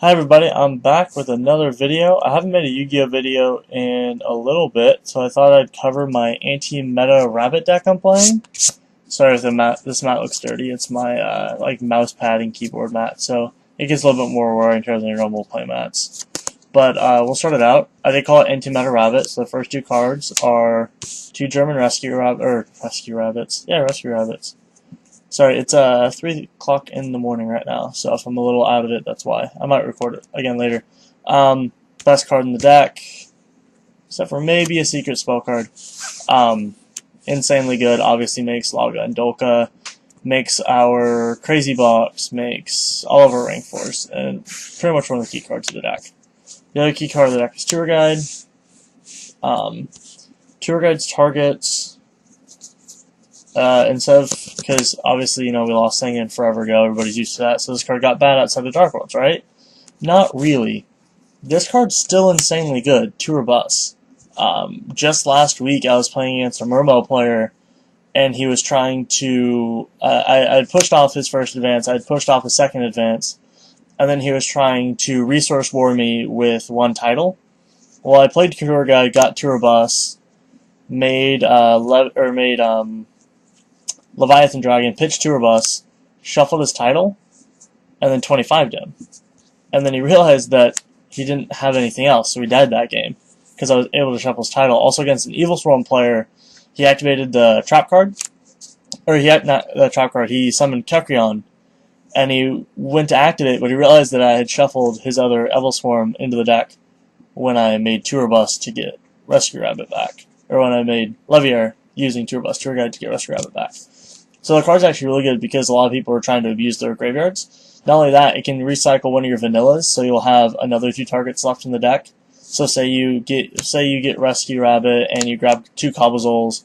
Hi everybody, I'm back with another video. I haven't made a Yu-Gi-Oh video in a little bit, so I thought I'd cover my anti-meta rabbit deck I'm playing. Sorry if this mat looks dirty. It's my like mouse pad and keyboard mat, so it gets a little bit more wear and tear than your normal play mats. But we'll start it out. I did call it anti-meta rabbit. So the first two cards are two German rescue rabbits. Yeah, rescue rabbits. Sorry, it's 3 o'clock in the morning right now, so if I'm a little out of it, that's why. I might record it again later. Best card in the deck, except for maybe a secret spell card. Insanely good, obviously makes Laga and Dolka, makes our Crazy Box, makes all of our Rank Force, and pretty much one of the key cards of the deck. The other key card of the deck is Tour Guide. Tour Guide's targets... instead of, because obviously, you know, we lost Sengen forever ago, everybody's used to that, so this card got bad outside the Dark Worlds, right? Not really. This card's still insanely good, Tour Bus. Just last week, I was playing against a Murmo player, and he was trying to, I had pushed off his first advance, I had pushed off his second advance, and then he was trying to resource war me with one title. Well, I played Tour Guide, got Tour Bus, made Leviathan Dragon, pitched Tour Bus, shuffled his title, and then 25'd him. And then he realized that he didn't have anything else, so he died that game, because I was able to shuffle his title. Also against an Evil Swarm player, he activated the trap card, or not the trap card, he summoned Kekrion, and he went to activate, but he realized that I had shuffled his other Evil Swarm into the deck when I made Tour Bus to get Rescue Rabbit back, or when I made Levier using Tour Bus Tour Guide to get Rescue Rabbit back. So the card's actually really good because a lot of people are trying to abuse their graveyards. Not only that, it can recycle one of your vanillas, so you'll have another 2 targets left in the deck. So say you get Rescue Rabbit and you grab 2 Cobblezoles,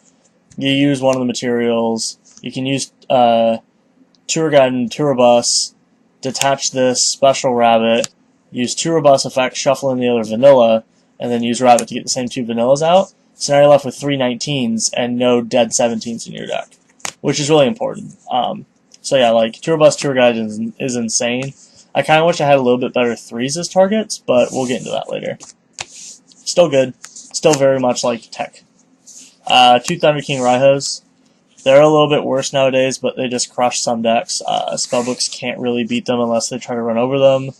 you use one of the materials, you can use Tour Guide and Tour Bus, detach this special rabbit, use Tour Bus effect, shuffle in the other vanilla, and then use Rabbit to get the same 2 vanillas out. So now you're left with 3 19s and no dead 17s in your deck, which is really important. So yeah, like, Tour Bus Tour Guide is insane. I kind of wish I had a little bit better 3s as targets, but we'll get into that later. Still good. Still very much like tech. 2 Thunder King Raihos. They're a little bit worse nowadays, but they just crush some decks. Spellbooks can't really beat them unless they try to run over them.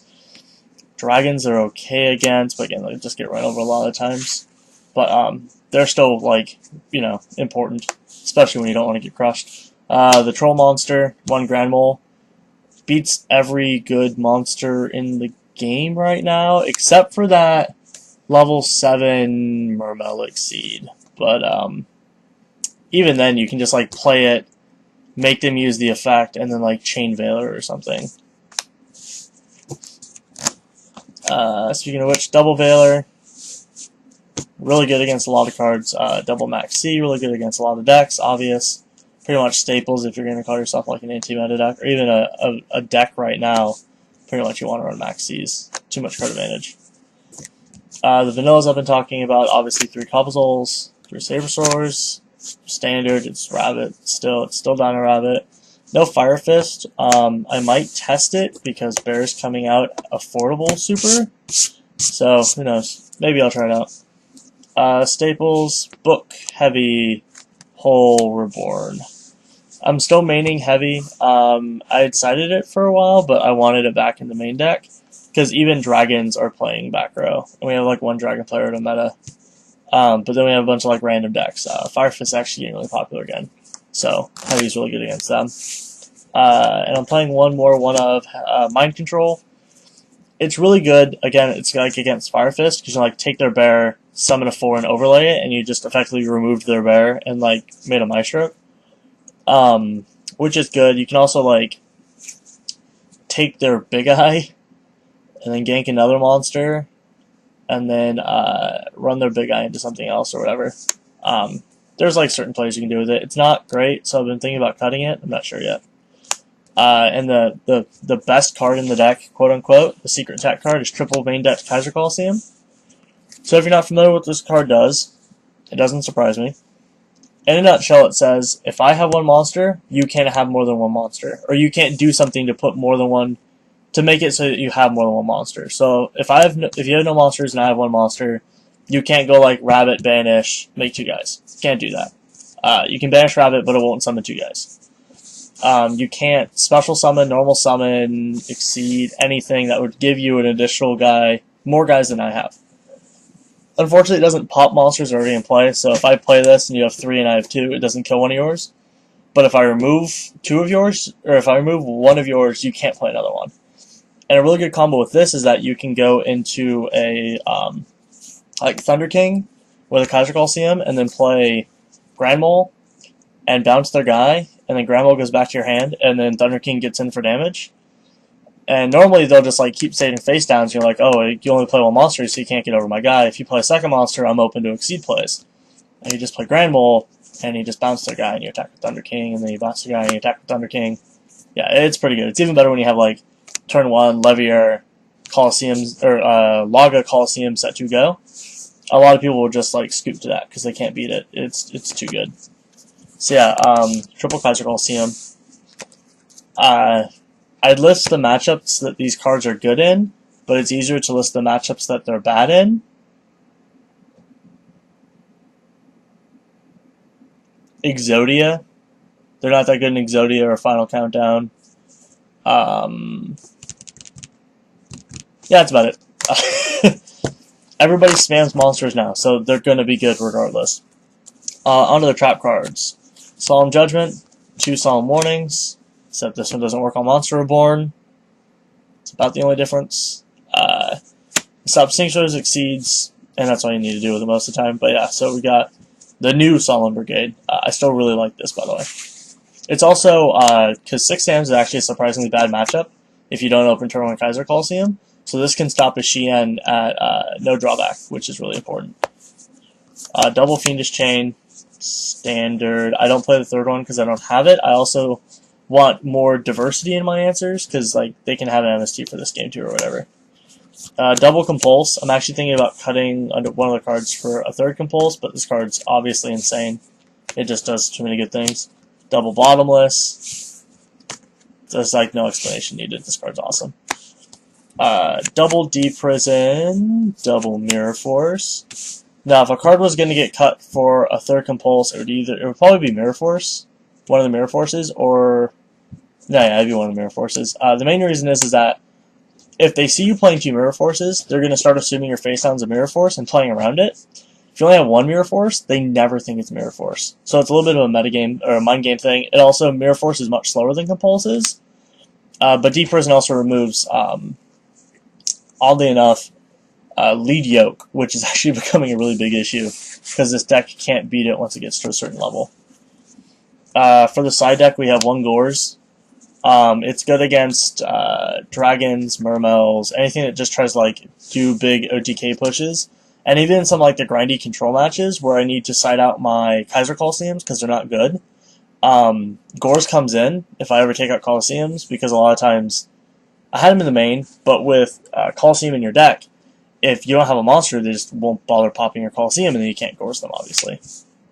Dragons are okay against, but again, they just get run over a lot of times. But they're still, like, you know, important, especially when you don't want to get crushed. The Troll Monster, 1 Grand Mole, beats every good monster in the game right now, except for that level 7 Murmelic Seed. But even then, you can just, like, play it, make them use the effect, and then, like, Chain Veiler or something. Speaking of which, Double Veiler, really good against a lot of cards. Double Max C, really good against a lot of decks, obvious. Pretty much staples if you're going to call yourself like an anti-meta deck, or even a deck right now. Pretty much you want to run Max Cs. Too much card advantage. The vanillas I've been talking about, obviously 3 Cobblezoles, 3 Sabersaurs. Standard, it's Rabbit. It's still Dino Rabbit. No Fire Fist. I might test it because Bear's coming out affordable super. So, who knows? Maybe I'll try it out. Staples, Book, Heavy, Hole, Reborn. I'm still maining Heavy. I had cited it for a while, but I wanted it back in the main deck, because even Dragons are playing back row, and we have like 1 Dragon player in a meta. But then we have a bunch of like random decks. Fire Fist is actually getting really popular again, so Heavy's really good against them. And I'm playing one of Mind Control. It's really good. Again, it's like against Fire Fist, because you like take their bear, summon a 4 and overlay it, and you just effectively removed their bear and like made a Maestro. Which is good. You can also like take their Big Eye and then gank another monster and then run their Big Eye into something else or whatever. There's like certain plays you can do with it. It's not great, so I've been thinking about cutting it. I'm not sure yet. And the best card in the deck, quote unquote, the secret attack card, is triple main deck Kaiser Coliseum. So if you're not familiar with what this card does, it doesn't surprise me. In a nutshell, it says, if I have one monster, you can't have more than one monster. Or you can't do something to put more than one, to make it so that you have more than one monster. So if if you have no monsters and I have one monster, you can't go like Rabbit, Banish, make 2 guys. Can't do that. You can Banish Rabbit, but it won't summon 2 guys. You can't special summon, normal summon, exceed, anything that would give you an additional guy, more guys than I have. Unfortunately, it doesn't pop monsters already in play, so if I play this and you have 3 and I have 2, it doesn't kill one of yours. But if I remove 2 of yours, or if I remove 1 of yours, you can't play another one. And a really good combo with this is that you can go into a, like Thunder King with a Kaiser Coliseum, and then play Grand Mole, and bounce their guy, and then Grand Mole goes back to your hand, and then Thunder King gets in for damage. And normally they'll just like keep saving face downs. You're like, oh, you only play 1 monster, so you can't get over my guy. If you play a second monster, I'm open to exceed plays. And you just play Grand Mole, and you just bounce their guy, and you attack with Thunder King, and then you bounce the guy, and you attack with Thunder King. Yeah, it's pretty good. It's even better when you have like turn 1 Levier Coliseums or Laga Coliseum set to go. A lot of people will just like scoop to that because they can't beat it. It's too good. So yeah, triple Kaiser Coliseum. I'd list the matchups that these cards are good in, but it's easier to list the matchups that they're bad in. Exodia. They're not that good in Exodia or Final Countdown. Yeah, that's about it. Everybody spams monsters now, so they're going to be good regardless. Onto the trap cards. Solemn Judgment, 2 Solemn Warnings, except this one doesn't work on Monster Reborn. It's about the only difference. Stop Extinguishers, exceeds, and that's all you need to do with it most of the time. But yeah, so we got the new Solemn Brigade. I still really like this, by the way. It's also, because 6 Dams is actually a surprisingly bad matchup if you don't open turn 1 Kaiser Coliseum. So this can stop a Shien at no drawback, which is really important. Double Fiendish Chain, standard. I don't play the 3rd one because I don't have it. I also want more diversity in my answers because like they can have an MST for this game too or whatever. Double Compulse. I'm actually thinking about cutting under one of the cards for a 3rd Compulse, but this card's obviously insane. It just does too many good things. Double Bottomless. There's like no explanation needed. This card's awesome. Double Deprison, double Mirror Force. Now, if a card was going to get cut for a 3rd Compulse, it would probably be Mirror Force, one of the Mirror Forces, or yeah, it'd be one of the Mirror Forces. The main reason is that if they see you playing 2 Mirror Forces, they're going to start assuming your face down's a Mirror Force and playing around it. If you only have 1 Mirror Force, they never think it's Mirror Force. So it's a little bit of a metagame or a mind game thing. It also Mirror Force is much slower than Compulse is, but Deep Prison also removes. Oddly enough, lead yoke, which is actually becoming a really big issue because this deck can't beat it once it gets to a certain level. For the side deck, we have 1 Gores. It's good against dragons, mermels, anything that just tries to like do big OTK pushes, and even some like the grindy control matches where I need to side out my Kaiser Coliseums because they're not good. Gores comes in if I ever take out Coliseums because a lot of times. I had him in the main, but with Coliseum in your deck, if you don't have a monster, they just won't bother popping your Coliseum, and then you can't Gorse them, obviously.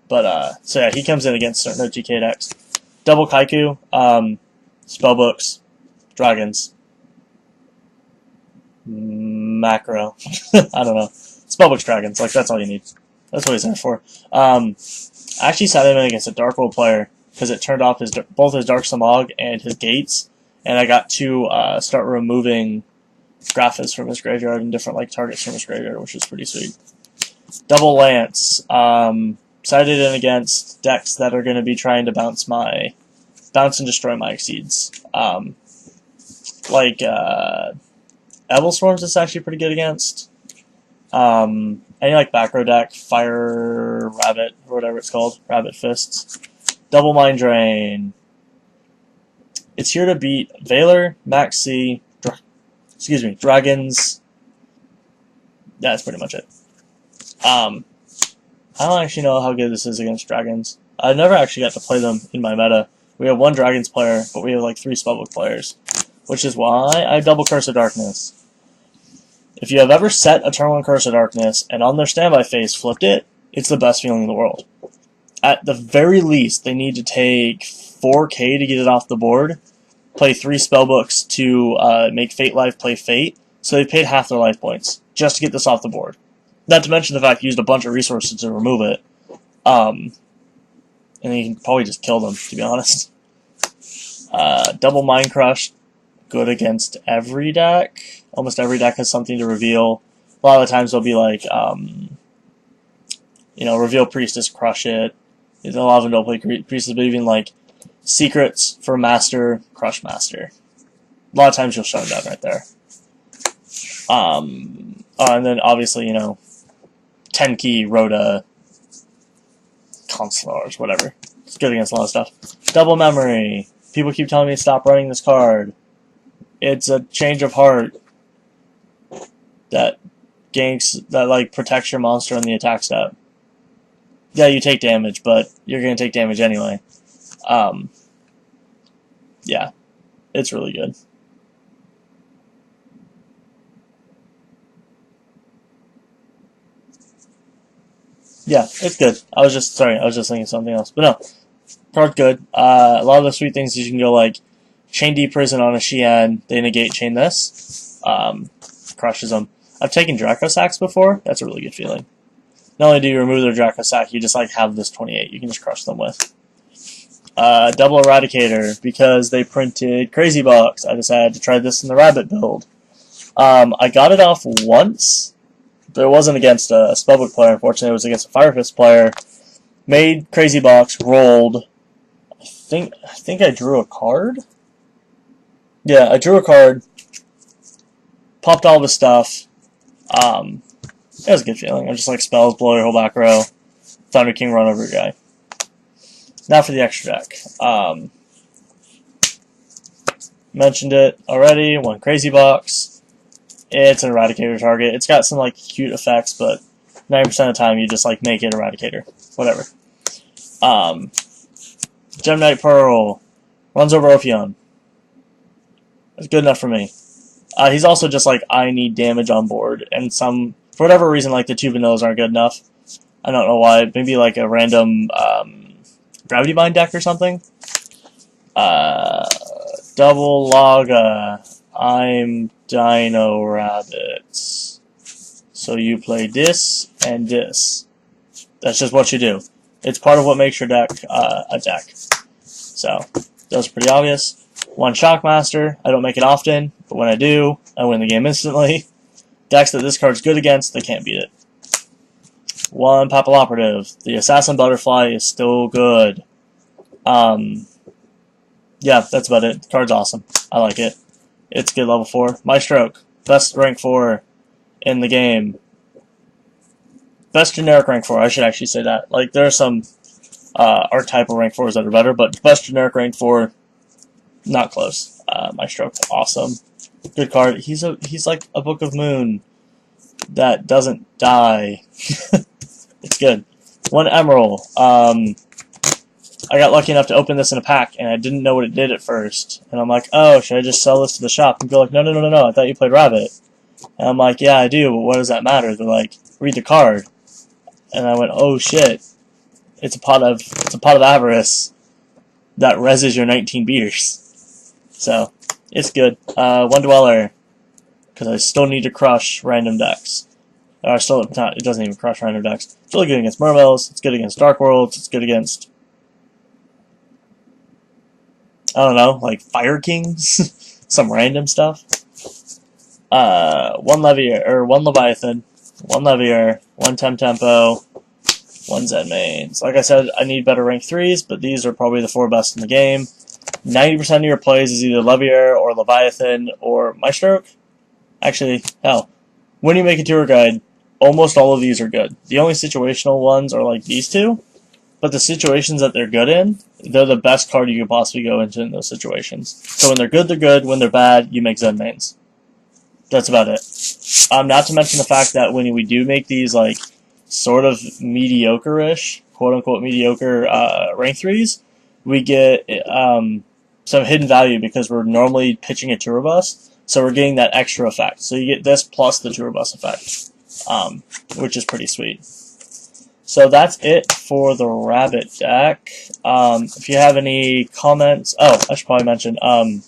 But, so yeah, he comes in against certain OTK decks. Double Kaiku, Spellbooks, Dragons, Macro, I don't know. Spellbooks, Dragons, like, that's all you need. That's what he's there for. I actually sat him in against a Dark World player, because it turned off both his Dark Samog and his Gates, and I got to start removing Graphics from his graveyard and different like targets from his graveyard, which is pretty sweet. Double Lance. Sided in against decks that are going to be trying to bounce and destroy my Exceeds. Like Evilstorms is actually pretty good against. Any like back row deck, Fire Rabbit, or whatever it's called, Rabbit Fists. Double Mind Drain. It's here to beat Valor, Max C, Dragons. That's pretty much it. I don't actually know how good this is against Dragons. I've never actually got to play them in my meta. We have 1 Dragons player, but we have like 3 Spellbook players, which is why I double Curse of Darkness. If you have ever set a turn 1 Curse of Darkness and on their standby phase flipped it, it's the best feeling in the world. at the very least, they need to take 4K to get it off the board, play 3 spellbooks to make Fate Life play Fate, so they paid half their life points just to get this off the board. Not to mention the fact you used a bunch of resources to remove it. And you can probably just kill them, to be honest. Double Mind Crush, good against every deck. Almost every deck has something to reveal. A lot of the times they'll be like, reveal Priestess, crush it. A lot of them don't play Priestess, but even like Secrets for Master, crush Master. A lot of times you'll shut them down right there. And then obviously, 10-key Rhoda, Consulars, whatever. It's good against a lot of stuff. Double Memory. People keep telling me to stop running this card. It's a change of heart that protects your monster in the attack step. Yeah, you take damage, but you're going to take damage anyway. Yeah, it's really good. Yeah, it's good. I was just thinking something else. But no, card's good. A lot of the sweet things is you can go like Chain Deep Prison on a Xian, they negate Chain this. Crushes them. I've taken Draco Sacks before. That's a really good feeling. Not only do you remove their Draco Sack, you just have this 28 you can just crush them with. Double Eradicator, because they printed Crazy Box. I decided to try this in the Rabbit build. I got it off once. But it wasn't against a Spellbook player, unfortunately. It was against a Fire Fist player. Made Crazy Box, rolled. I think I drew a card? Yeah, I drew a card. Popped all the stuff. It was a good feeling. I just like spells, blow your whole back row. Thunder King, run over your guy. Now for the extra deck. Mentioned it already. One Crazy Box. It's an Eradicator target. It's got some cute effects, but 90% of the time you just make it Eradicator. Whatever. Gemnite Pearl. Runs over Ophion. That's good enough for me. He's also just I need damage on board, and for whatever reason, the 2 vanillas aren't good enough. I don't know why. Maybe a random Gravity Bind deck or something. Double Laga. I'm Dino Rabbits. So you play this and this. That's just what you do. It's part of what makes your deck a deck. So, that's pretty obvious. One Shockmaster. I don't make it often, but when I do, I win the game instantly. Decks that this card's good against, they can't beat it. One Papilloperative. The Assassin Butterfly is still good. Yeah, that's about it. The card's awesome. I like it. It's good level 4. My Stroke. Best rank 4 in the game. Best generic rank 4. I should actually say that. There are some archetypal rank 4s that are better, but best generic rank 4, not close. My Stroke, awesome. Good card. He's like a Book of Moon that doesn't die. It's good. One Emerald. I got lucky enough to open this in a pack, and I didn't know what it did at first. And I'm like, oh, should I just sell this to the shop? And people are like, no, I thought you played Rabbit. And I'm like, yeah, I do, but what does that matter? They're like, read the card. And I went, oh shit. It's a pot of avarice that reses your 19 beaters. So, it's good. One Dweller, because I still need to crush random decks. Or it doesn't even crush random decks. It's really good against Mermails, it's good against Dark Worlds, it's good against I don't know, Fire Kings, some random stuff. One Leviathan, one Levier, one Tempo, one Zen Mains. Like I said, I need better rank 3s, but these are probably the 4 best in the game. 90% of your plays is either Levier or Leviathan or Maestroke. Actually, hell, when you make a tour guide, almost all of these are good. The only situational ones are these 2. But the situations that they're good in, they're the best card you could possibly go into in those situations. So when they're good, they're good. When they're bad, you make Zen Mains. That's about it. Not to mention the fact that when we do make these, sort of mediocre-ish, quote-unquote mediocre rank 3s, we get some hidden value because we're normally pitching a Tour Bus, so we're getting that extra effect. So you get this plus the Tour Bus effect, which is pretty sweet. So that's it for the rabbit deck. If you have any comments, oh, I should probably mention, I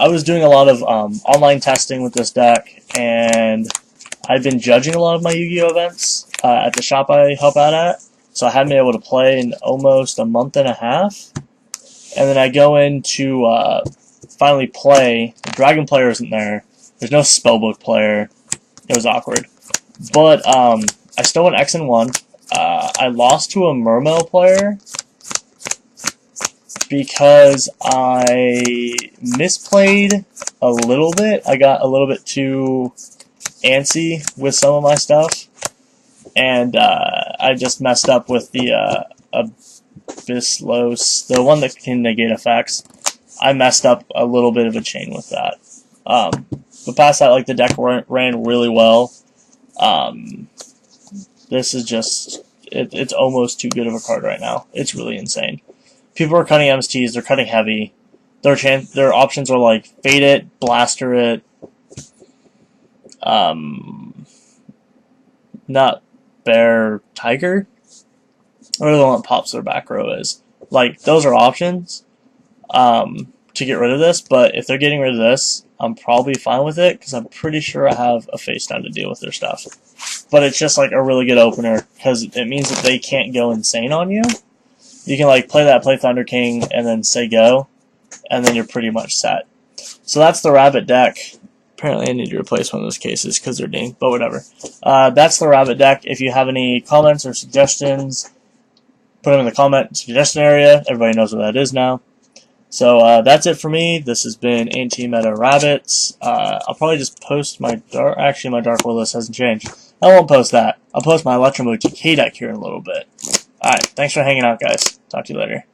was doing a lot of online testing with this deck, and I've been judging a lot of my Yu-Gi-Oh events at the shop I help out at. So I haven't been able to play in almost a month and a half. And then I go in to finally play. The Dragon player isn't there. There's no Spellbook player. It was awkward. But I still went X and 1. I lost to a Mermail player because I misplayed a little bit. I got a little bit too antsy with some of my stuff, and I just messed up with the Abyslos, the one that can negate effects. I messed up a little bit of a chain with that. But past that, like, the deck ran really well. This is just, it's almost too good of a card right now. It's really insane. People are cutting MSTs, they're cutting heavy. Their options are like Fade It, Blaster It, not Bear Tiger, or the one that pops their back row is. Like, those are options to get rid of this, but if they're getting rid of this, I'm probably fine with it, because I'm pretty sure I have a face down to deal with their stuff. But it's just like a really good opener, because it means that they can't go insane on you. You can like play Thunder King, and then say go, and then you're pretty much set. So that's the rabbit deck. Apparently I need to replace one of those cases because they're dinged, but whatever. That's the rabbit deck. If you have any comments or suggestions, put them in the comment suggestion area. Everybody knows what that is now. So that's it for me. This has been Anti-Meta Rabbits. I'll probably just post my dark. Actually, my Dark World list hasn't changed. I won't post that. I'll post my Electromo TK deck here in a little bit. Alright, thanks for hanging out, guys. Talk to you later.